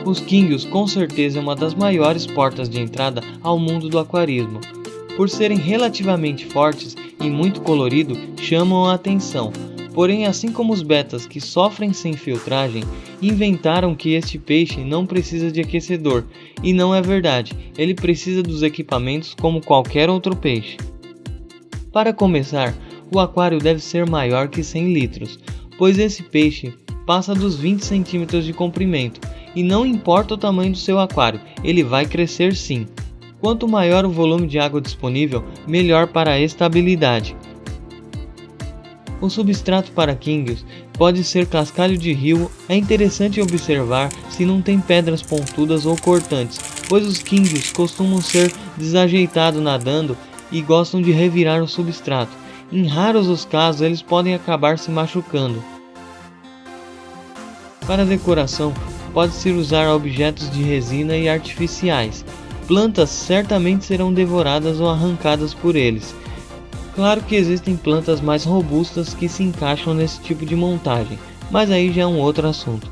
Os Kingios com certeza é uma das maiores portas de entrada ao mundo do aquarismo. Por serem relativamente fortes e muito colorido, chamam a atenção. Porém, assim como os betas que sofrem sem filtragem, inventaram que este peixe não precisa de aquecedor, e não é verdade, ele precisa dos equipamentos como qualquer outro peixe. Para começar, o aquário deve ser maior que 100 litros, pois esse peixe passa dos 20 centímetros de comprimento, e não importa o tamanho do seu aquário, ele vai crescer sim. Quanto maior o volume de água disponível, melhor para a estabilidade. O substrato para Kingios pode ser cascalho de rio. É interessante observar se não tem pedras pontudas ou cortantes, pois os Kingios costumam ser desajeitados nadando e gostam de revirar o substrato. Em raros os casos, eles podem acabar se machucando. Para decoração, pode-se usar objetos de resina e artificiais. Plantas certamente serão devoradas ou arrancadas por eles. Claro que existem plantas mais robustas que se encaixam nesse tipo de montagem, mas aí já é um outro assunto.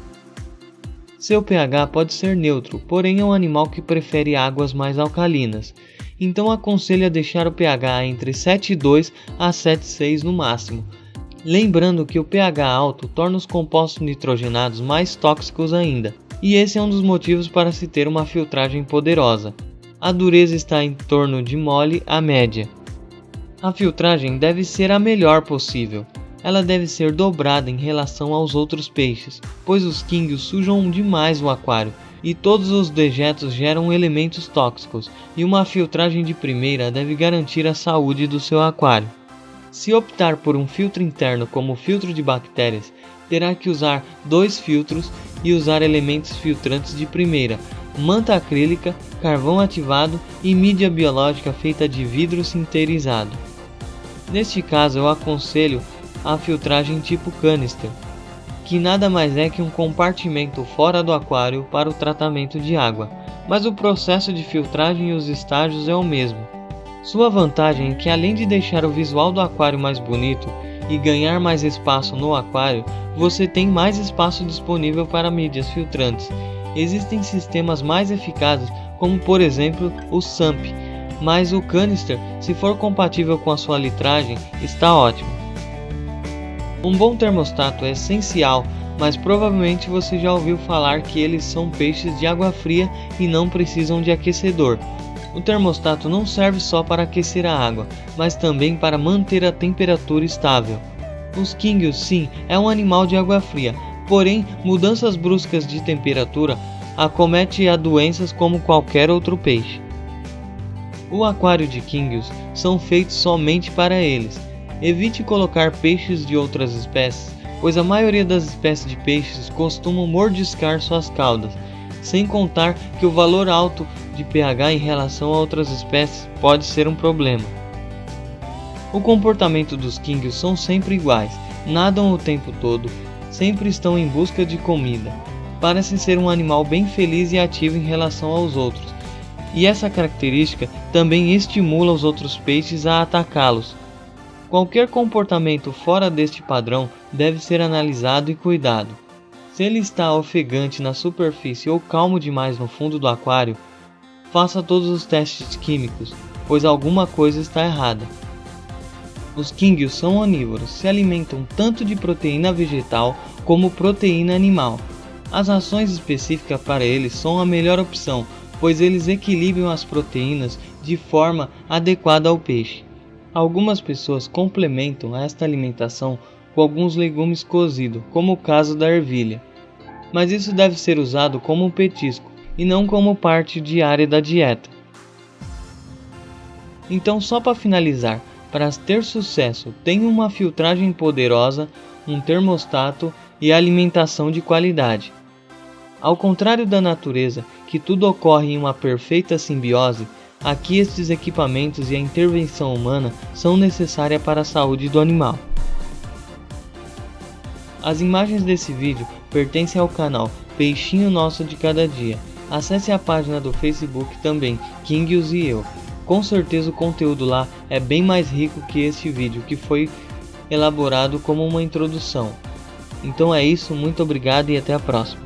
Seu pH pode ser neutro, porém é um animal que prefere águas mais alcalinas, então aconselho a deixar o pH entre 7,2 a 7,6 no máximo. Lembrando que o pH alto torna os compostos nitrogenados mais tóxicos ainda, e esse é um dos motivos para se ter uma filtragem poderosa. A dureza está em torno de mole a média. A filtragem deve ser a melhor possível. Ela deve ser dobrada em relação aos outros peixes, pois os Kingios sujam demais o aquário e todos os dejetos geram elementos tóxicos, e uma filtragem de primeira deve garantir a saúde do seu aquário. Se optar por um filtro interno como filtro de bactérias, terá que usar 2 filtros e usar elementos filtrantes de primeira, manta acrílica, carvão ativado e mídia biológica feita de vidro sinterizado. Neste caso eu aconselho a filtragem tipo canister, que nada mais é que um compartimento fora do aquário para o tratamento de água, mas o processo de filtragem e os estágios é o mesmo. Sua vantagem é que, além de deixar o visual do aquário mais bonito e ganhar mais espaço no aquário, você tem mais espaço disponível para mídias filtrantes. Existem sistemas mais eficazes, como por exemplo o SUMP, mas o canister, se for compatível com a sua litragem, está ótimo. Um bom termostato é essencial, mas provavelmente você já ouviu falar que eles são peixes de água fria e não precisam de aquecedor. O termostato não serve só para aquecer a água, mas também para manter a temperatura estável. Os Kingios, sim, é um animal de água fria, porém mudanças bruscas de temperatura acometem a doenças como qualquer outro peixe. O aquário de Kingios são feitos somente para eles. Evite colocar peixes de outras espécies, pois a maioria das espécies de peixes costumam mordiscar suas caudas, sem contar que o valor alto de pH em relação a outras espécies pode ser um problema. O comportamento dos Kingios são sempre iguais, nadam o tempo todo, sempre estão em busca de comida. Parece ser um animal bem feliz e ativo em relação aos outros, e essa característica também estimula os outros peixes a atacá-los. Qualquer comportamento fora deste padrão deve ser analisado e cuidado. Se ele está ofegante na superfície ou calmo demais no fundo do aquário, faça todos os testes químicos, pois alguma coisa está errada. Os Kingios são onívoros, se alimentam tanto de proteína vegetal como proteína animal. As rações específicas para eles são a melhor opção, pois eles equilibram as proteínas de forma adequada ao peixe. Algumas pessoas complementam esta alimentação com alguns legumes cozidos, como o caso da ervilha. Mas isso deve ser usado como um petisco e não como parte diária da dieta. Então, só para finalizar, para ter sucesso, tenha uma filtragem poderosa, um termostato e alimentação de qualidade. Ao contrário da natureza, que tudo ocorre em uma perfeita simbiose, aqui estes equipamentos e a intervenção humana são necessárias para a saúde do animal. As imagens desse vídeo pertencem ao canal Peixinho Nosso de Cada Dia. Acesse a página do Facebook também, Kingios e eu. Com certeza o conteúdo lá é bem mais rico que este vídeo, que foi elaborado como uma introdução. Então é isso, muito obrigado e até a próxima.